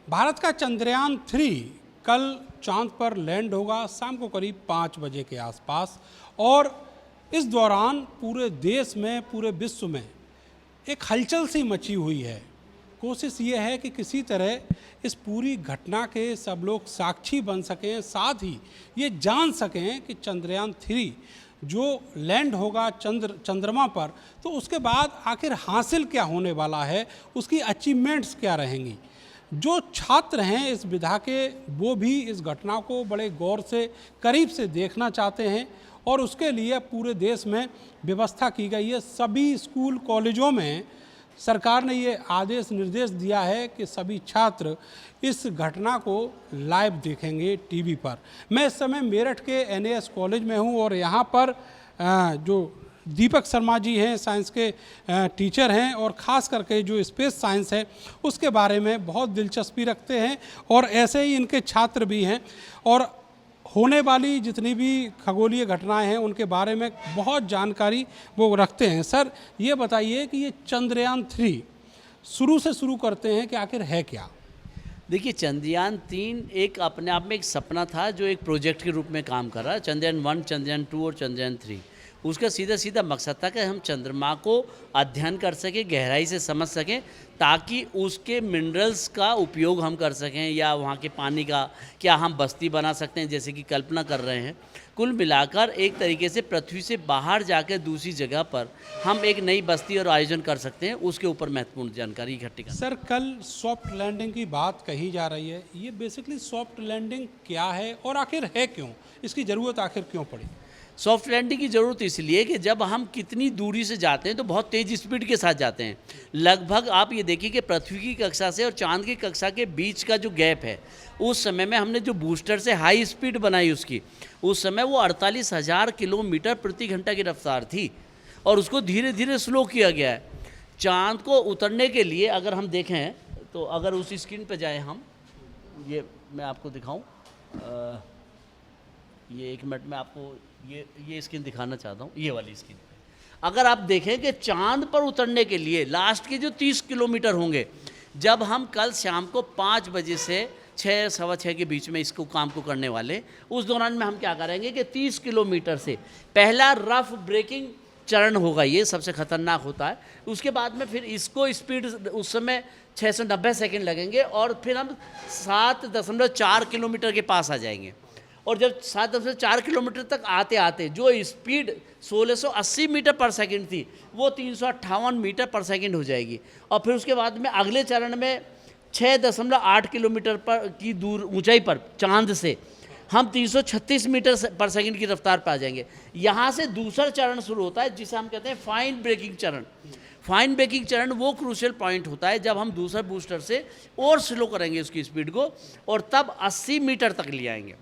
भारत का चंद्रयान 3 कल चांद पर लैंड होगा शाम को करीब 5 बजे के आसपास। और इस दौरान पूरे देश में, पूरे विश्व में एक हलचल सी मची हुई है। कोशिश ये है कि किसी तरह इस पूरी घटना के सब लोग साक्षी बन सकें, साथ ही ये जान सकें कि चंद्रयान 3 जो लैंड होगा चंद्रमा पर, तो उसके बाद आखिर हासिल क्या होने वाला है, उसकी अचीवमेंट्स क्या रहेंगी। जो छात्र हैं इस विधा के, वो भी इस घटना को बड़े गौर से, करीब से देखना चाहते हैं और उसके लिए पूरे देश में व्यवस्था की गई है। सभी स्कूल कॉलेजों में सरकार ने ये आदेश निर्देश दिया है कि सभी छात्र इस घटना को लाइव देखेंगे टीवी पर। मैं इस समय मेरठ के एनएएस कॉलेज में हूँ और यहाँ पर जो दीपक शर्मा जी हैं, साइंस के टीचर हैं और ख़ास करके जो स्पेस साइंस है उसके बारे में बहुत दिलचस्पी रखते हैं और ऐसे ही इनके छात्र भी हैं और होने वाली जितनी भी खगोलीय घटनाएं हैं उनके बारे में बहुत जानकारी वो रखते हैं। सर, ये बताइए कि ये चंद्रयान 3 शुरू से शुरू करते हैं कि आखिर है क्या? देखिए, चंद्रयान 3 एक अपने आप में एक सपना था जो एक प्रोजेक्ट के रूप में काम कर रहा है। चंद्रयान 1, चंद्रयान 2 और चंद्रयान 3, उसका सीधा सीधा मकसद था कि हम चंद्रमा को अध्ययन कर सकें, गहराई से समझ सकें, ताकि उसके मिनरल्स का उपयोग हम कर सकें या वहाँ के पानी का क्या हम बस्ती बना सकते हैं, जैसे कि कल्पना कर रहे हैं। कुल मिलाकर एक तरीके से पृथ्वी से बाहर जाकर दूसरी जगह पर हम एक नई बस्ती और आयोजन कर सकते हैं, उसके ऊपर महत्वपूर्ण जानकारी इकट्ठी करना। सर, कल सॉफ्ट लैंडिंग की बात कही जा रही है। ये बेसिकली सॉफ्ट लैंडिंग क्या है और आखिर है क्यों, इसकी ज़रूरत आखिर क्यों पड़ी? सॉफ्ट लैंडिंग की ज़रूरत इसलिए कि जब हम कितनी दूरी से जाते हैं तो बहुत तेज़ स्पीड के साथ जाते हैं। लगभग आप ये देखिए कि पृथ्वी की कक्षा से और चांद की कक्षा के बीच का जो गैप है, उस समय में हमने जो बूस्टर से हाई स्पीड बनाई उसकी, उस समय वो 48,000 किलोमीटर प्रति घंटा की रफ्तार थी और उसको धीरे धीरे स्लो किया गया है। चांद को उतरने के लिए अगर हम देखें तो अगर उस स्क्रीन पर जाएँ हम, ये मैं आपको दिखाऊँ, ये 1 मिनट में आपको ये स्क्रीन दिखाना चाहता हूँ, ये वाली स्क्रीन पे। अगर आप देखें कि चांद पर उतरने के लिए लास्ट के जो 30 किलोमीटर होंगे, जब हम कल शाम को 5 बजे से 6, सवा 6 के बीच में इसको काम को करने वाले, उस दौरान में हम क्या करेंगे कि 30 किलोमीटर से पहला रफ ब्रेकिंग चरण होगा, ये सबसे खतरनाक होता है। उसके बाद में फिर इसको स्पीड उस समय 690 सेकेंड लगेंगे और फिर हम 7.4 किलोमीटर के पास आ जाएंगे। और जब 7.4 किलोमीटर तक आते आते जो स्पीड 1680 मीटर पर सेकंड थी, वो 358 मीटर पर सेकंड हो जाएगी। और फिर उसके बाद में अगले चरण में 6.8 किलोमीटर पर की दूर ऊंचाई पर चांद से हम 336 मीटर पर सेकंड की रफ्तार पर आ जाएंगे। यहाँ से दूसरा चरण शुरू होता है जिसे हम कहते हैं फाइन ब्रेकिंग चरण। फाइन ब्रेकिंग चरण वो क्रूशियल पॉइंट होता है जब हम दूसरा बूस्टर से और स्लो करेंगे उसकी स्पीड को और तब 80 मीटर तक ले आएंगे।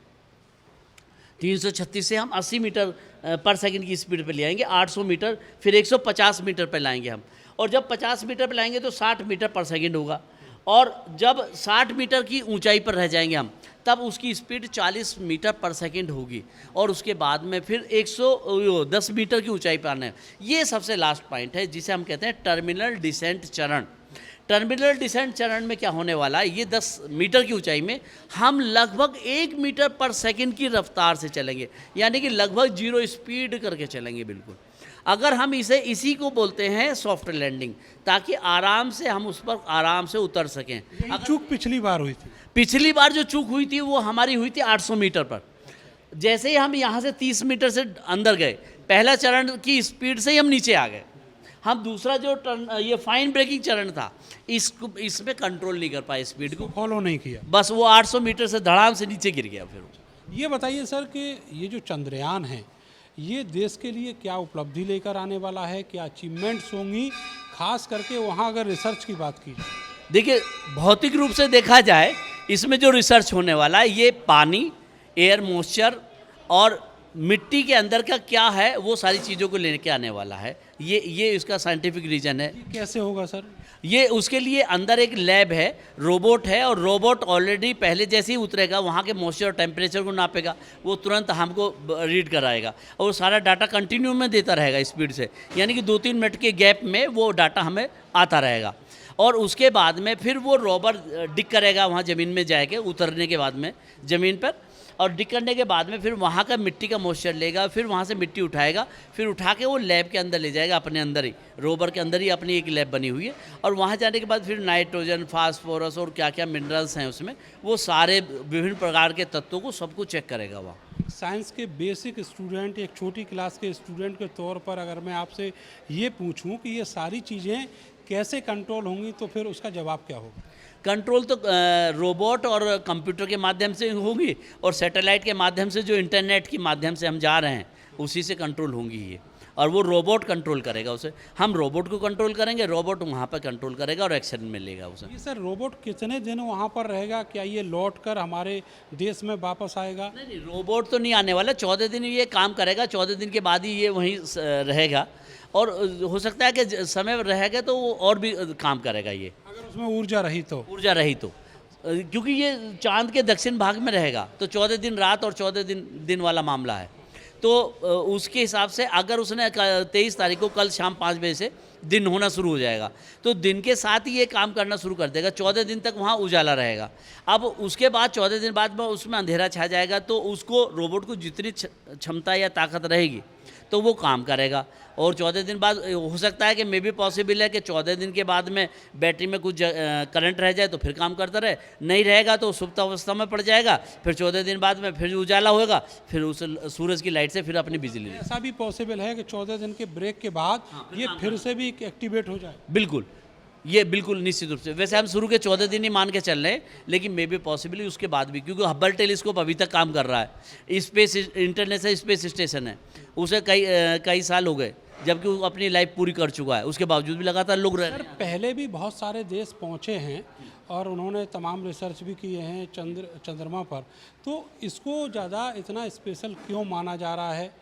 336 से हम 80 मीटर पर सेकंड की स्पीड पे ले आएंगे, 800 मीटर, फिर 150 मीटर पे लाएंगे हम। और जब 50 मीटर पे लाएंगे तो 60 मीटर पर सेकंड होगा और जब 60 मीटर की ऊंचाई पर रह जाएंगे हम, तब उसकी स्पीड 40 मीटर पर सेकंड होगी और उसके बाद में फिर 110 मीटर की ऊंचाई पर आना है। ये सबसे लास्ट पॉइंट है जिसे हम कहते हैं टर्मिनल डिसेंट चरण। टर्मिनल डिसेंट चरण में क्या होने वाला है, ये 10 मीटर की ऊंचाई में हम लगभग 1 मीटर पर सेकंड की रफ्तार से चलेंगे, यानी कि लगभग 0 स्पीड करके चलेंगे बिल्कुल। अगर हम इसी को बोलते हैं सॉफ्ट लैंडिंग, ताकि आराम से हम उस पर आराम से उतर सकें। अगर चूक पिछली बार हुई थी, पिछली बार जो चूक हुई थी वो हमारी हुई थी 800 मीटर पर। जैसे ही हम यहाँ से 30 मीटर से अंदर गए, पहला चरण की स्पीड से ही हम नीचे आ गए। हम दूसरा जो ये फाइन ब्रेकिंग चरण था, इसमें कंट्रोल नहीं कर पाए, स्पीड को फॉलो नहीं किया, बस वो 800 मीटर से धड़ाम से नीचे गिर गया। फिर ये बताइए सर कि ये जो चंद्रयान है, ये देश के लिए क्या उपलब्धि लेकर आने वाला है, क्या अचीवमेंट्स होंगी, खास करके वहाँ अगर रिसर्च की बात की जाए? देखिए, भौतिक रूप से देखा जाए इसमें जो रिसर्च होने वाला है, ये पानी, एयर मॉइस्चर और मिट्टी के अंदर का क्या है, वो सारी चीज़ों को लेके आने वाला है। ये इसका साइंटिफिक रीजन है। कैसे होगा सर? ये उसके लिए अंदर एक लैब है, रोबोट है और रोबोट ऑलरेडी पहले जैसे ही उतरेगा वहाँ के मॉइस्चर और टेम्परेचर को नापेगा, वो तुरंत हमको रीड कराएगा और सारा डाटा कंटिन्यू में देता रहेगा स्पीड से, यानी कि 2-3 मिनट के गैप में वो डाटा हमें आता रहेगा। और उसके बाद में फिर वो रोवर डिग करेगा वहाँ ज़मीन में जाके, उतरने के बाद में ज़मीन पर, और डिग करने के बाद में फिर वहाँ का मिट्टी का मॉइस्चर लेगा, फिर वहाँ से मिट्टी उठाएगा, फिर उठा के वो लैब के अंदर ले जाएगा, अपने अंदर ही, रोवर के अंदर ही अपनी एक लैब बनी हुई है। और वहाँ जाने के बाद फिर नाइट्रोजन, फास्फोरस और क्या क्या मिनरल्स हैं उसमें, वो सारे विभिन्न प्रकार के तत्वों को सबको चेक करेगा वहाँ। साइंस के बेसिक स्टूडेंट, एक छोटी क्लास के स्टूडेंट के तौर पर अगर मैं आपसे ये पूछूं कि ये सारी चीज़ें कैसे कंट्रोल होंगी, तो फिर उसका जवाब क्या होगा? कंट्रोल तो रोबोट और कंप्यूटर के माध्यम से होगी, और सैटेलाइट के माध्यम से, जो इंटरनेट के माध्यम से हम जा रहे हैं, उसी से कंट्रोल होंगी ये। और वो रोबोट कंट्रोल करेगा उसे, हम रोबोट को कंट्रोल करेंगे, रोबोट वहाँ पर कंट्रोल करेगा और एक्शन में लेगा उसे। ये सर रोबोट कितने दिन वहाँ पर रहेगा? क्या ये लौट कर हमारे देश में वापस आएगा? नहीं नहीं, रोबोट तो नहीं आने वाला, 14 दिन ये काम करेगा, 14 दिन के बाद ही ये वहीं रहेगा। और हो सकता है कि समय रहेगा तो वो और भी काम करेगा ये, अगर उसमें ऊर्जा रही तो। ऊर्जा रही तो, क्योंकि ये चांद के दक्षिण भाग में रहेगा, तो 14 दिन रात और 14 दिन वाला मामला है। तो उसके हिसाब से अगर उसने 23 तारीख को, कल शाम 5 बजे से दिन होना शुरू हो जाएगा, तो दिन के साथ ही ये काम करना शुरू कर देगा। 14 दिन तक वहाँ उजाला रहेगा। अब उसके बाद 14 दिन बाद में उसमें अंधेरा छा जाएगा, तो उसको, रोबोट को जितनी क्षमता या ताकत रहेगी तो वो काम करेगा। और 14 दिन बाद हो सकता है कि मे भी पॉसिबल है कि 14 दिन के बाद में बैटरी में कुछ करंट रह जाए तो फिर काम करता रहे, नहीं रहेगा तो सुप्त अवस्था में पड़ जाएगा, फिर 14 दिन बाद में फिर उजाला होगा, फिर उस सूरज की लाइट से फिर अपनी बिजली लेगा। ऐसा भी पॉसिबल है कि 14 दिन के ब्रेक के बाद ये फिर से भी एक्टिवेट हो जाए? बिल्कुल, ये बिल्कुल निश्चित रूप से। वैसे हम शुरू के 14 दिन ही मान के चल रहे हैं, लेकिन मे बी पॉसिबली उसके बाद भी, क्योंकि हब्बल टेलीस्कोप अभी तक काम कर रहा है। स्पेस इंटरनेशनल स्पेस स्टेशन है, उसे कई साल हो गए, जबकि वो अपनी लाइफ पूरी कर चुका है, उसके बावजूद भी लगातार लोग रह रहे हैं। पहले भी बहुत सारे देश पहुंचे हैं और उन्होंने तमाम रिसर्च भी किए हैं चंद्रमा पर, तो इसको ज़्यादा इतना स्पेशल क्यों माना जा रहा है?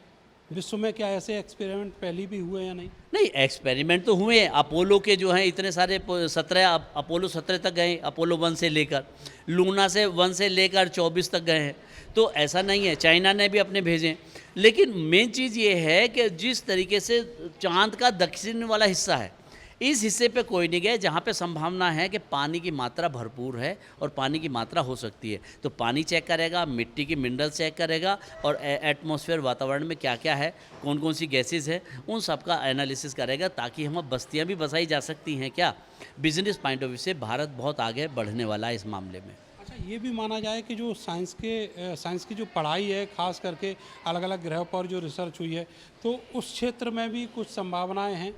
विश्व में क्या ऐसे एक्सपेरिमेंट पहले भी हुए या नहीं? नहीं, एक्सपेरिमेंट तो हुए हैं। अपोलो के जो हैं इतने सारे 17, अपोलो 17 तक गए, अपोलो 1 से लेकर, लूना से 1 से लेकर 24 तक गए हैं। तो ऐसा नहीं है, चाइना ने भी अपने भेजे। लेकिन मेन चीज़ ये है कि जिस तरीके से चांद का दक्षिण वाला हिस्सा है, इस हिस्से पे कोई नहीं गया जहाँ पे संभावना है कि पानी की मात्रा भरपूर है और पानी की मात्रा हो सकती है। तो पानी चेक करेगा, मिट्टी की मिनरल चेक करेगा, और एटमॉस्फेयर, वातावरण में क्या क्या है, कौन कौन सी गैसेज है, उन सब का एनालिसिस करेगा, ताकि हम बस्तियाँ भी बसाई जा सकती हैं क्या। बिजनेस पॉइंट ऑफ व्यू से भारत बहुत आगे बढ़ने वाला है इस मामले में। अच्छा, ये भी माना जाए कि जो साइंस की जो पढ़ाई है, खास करके अलग अलग ग्रहों पर जो रिसर्च हुई है, तो उस क्षेत्र में भी कुछ संभावनाएं हैं?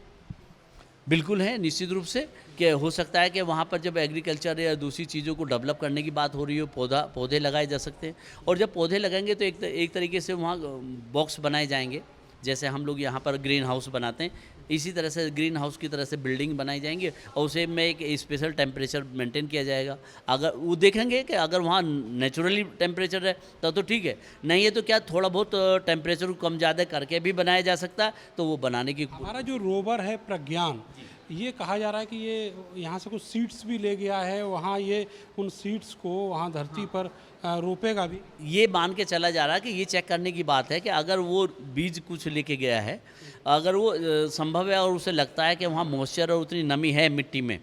बिल्कुल है, निश्चित रूप से, कि हो सकता है कि वहाँ पर जब एग्रीकल्चर या दूसरी चीज़ों को डेवलप करने की बात हो रही हो, पौधे लगाए जा सकते हैं। और जब पौधे लगेंगे तो एक तरीके से वहाँ बॉक्स बनाए जाएंगे, जैसे हम लोग यहाँ पर ग्रीन हाउस बनाते हैं, इसी तरह से ग्रीन हाउस की तरह से बिल्डिंग बनाई जाएंगी, और उसे में एक स्पेशल टेम्परेचर मेंटेन किया जाएगा। अगर वो देखेंगे कि अगर वहाँ नेचुरली टेम्परेचर है तो ठीक है, नहीं है तो क्या थोड़ा बहुत टेम्परेचर को कम ज़्यादा करके भी बनाया जा सकता है, तो वो बनाने की। हमारा जो रोवर है प्रज्ञान, ये कहा जा रहा है कि ये यहाँ से कुछ सीड्स भी ले गया है, वहाँ ये उन सीड्स को वहाँ धरती पर रोपेगा भी। ये मान के चला जा रहा है कि ये चेक करने की बात है कि अगर वो बीज कुछ लेके गया है, अगर वो संभव है और उसे लगता है कि वहाँ मॉइस्चर और उतनी नमी है मिट्टी में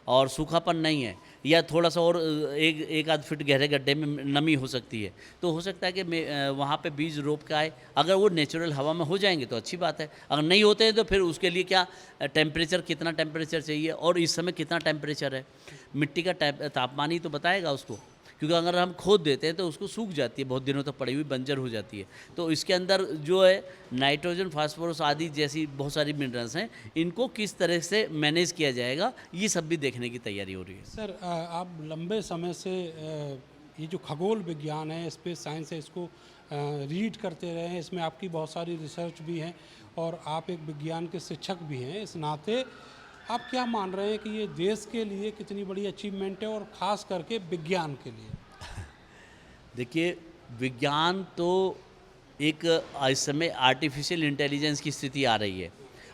और सूखापन नहीं है, या थोड़ा सा और एक आध फीट गहरे गड्ढे में नमी हो सकती है, तो हो सकता है कि वहाँ पे बीज रोप के आए। अगर वो नेचुरल हवा में हो जाएंगे तो अच्छी बात है, अगर नहीं होते हैं तो फिर उसके लिए क्या टेम्परेचर, कितना टेम्परेचर चाहिए और इस समय कितना टेम्परेचर है, मिट्टी का तापमान ही तो बताएगा उसको। क्योंकि अगर हम खोद देते हैं तो उसको सूख जाती है, बहुत दिनों तक पड़ी हुई बंजर हो जाती है। तो इसके अंदर जो है नाइट्रोजन, फास्फोरस आदि जैसी बहुत सारी मिनरल्स हैं, इनको किस तरह से मैनेज किया जाएगा, ये सब भी देखने की तैयारी हो रही है। सर, आप लंबे समय से ये जो खगोल विज्ञान है, स्पेस साइंस है, इसको रीड करते रहे हैं, इसमें आपकी बहुत सारी रिसर्च भी है और आप एक विज्ञान के शिक्षक भी हैं। इस नाते आप क्या मान रहे हैं कि ये देश के लिए कितनी बड़ी अचीवमेंट है, और ख़ास करके विज्ञान के लिए? देखिए, विज्ञान तो एक इस समय आर्टिफिशियल इंटेलिजेंस की स्थिति आ रही है,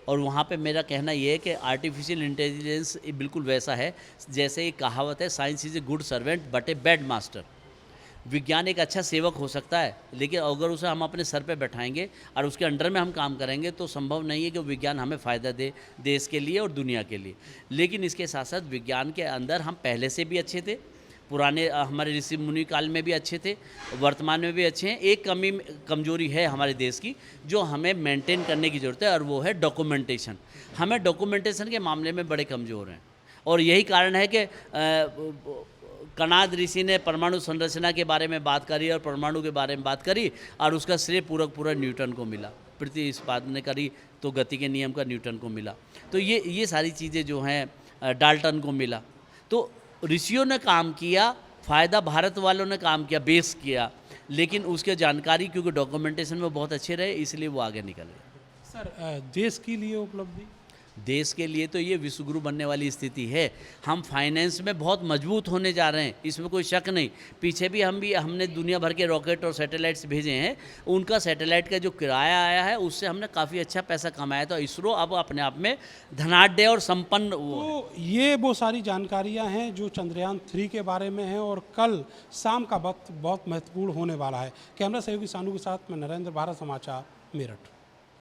और वहाँ पे मेरा कहना ये है कि आर्टिफिशियल इंटेलिजेंस बिल्कुल वैसा है जैसे एक कहावत है, science is a good servant but a bad master. विज्ञान एक अच्छा सेवक हो सकता है, लेकिन अगर उसे हम अपने सर पे बैठाएंगे और उसके अंडर में हम काम करेंगे तो संभव नहीं है कि विज्ञान हमें फ़ायदा दे देश के लिए और दुनिया के लिए। लेकिन इसके साथ साथ विज्ञान के अंदर हम पहले से भी अच्छे थे, पुराने हमारे ऋषि मुनि काल में भी अच्छे थे, वर्तमान में भी अच्छे हैं। एक कमजोरी है हमारे देश की जो हमें मेंटेन करने की ज़रूरत है, और वो है डॉक्यूमेंटेशन। हमें डॉक्यूमेंटेशन के मामले में बड़े कमज़ोर हैं, और यही कारण है कि कणाद ऋषि ने परमाणु संरचना के बारे में बात करी और परमाणु के बारे में बात करी, और उसका श्रेय पूरा न्यूटन को मिला। पृथ्वी इस्पात ने करी तो गति के नियम का न्यूटन को मिला। तो ये सारी चीज़ें जो हैं डाल्टन को मिला। तो ऋषियों ने काम किया, फ़ायदा भारत वालों ने काम किया, बेस किया, लेकिन उसके जानकारी क्योंकि डॉक्यूमेंटेशन में बहुत अच्छे रहे, इसलिए वो आगे निकल गए। सर, देश के लिए उपलब्धि? देश के लिए तो ये विश्वगुरु बनने वाली स्थिति है। हम फाइनेंस में बहुत मजबूत होने जा रहे हैं, इसमें कोई शक नहीं। पीछे भी हमने दुनिया भर के रॉकेट और सैटेलाइट्स भेजे हैं, उनका सैटेलाइट का जो किराया आया है उससे हमने काफ़ी अच्छा पैसा कमाया। तो इसरो अब अपने आप में धनाढ्य और संपन्न तो ये वो सारी जानकारियां हैं जो चंद्रयान 3 के बारे में हैं, और कल शाम का वक्त बहुत महत्वपूर्ण होने वाला है। कैमरा सहयोगी सानू के साथ मैं नरेंद्र, भारत समाचार, मेरठ।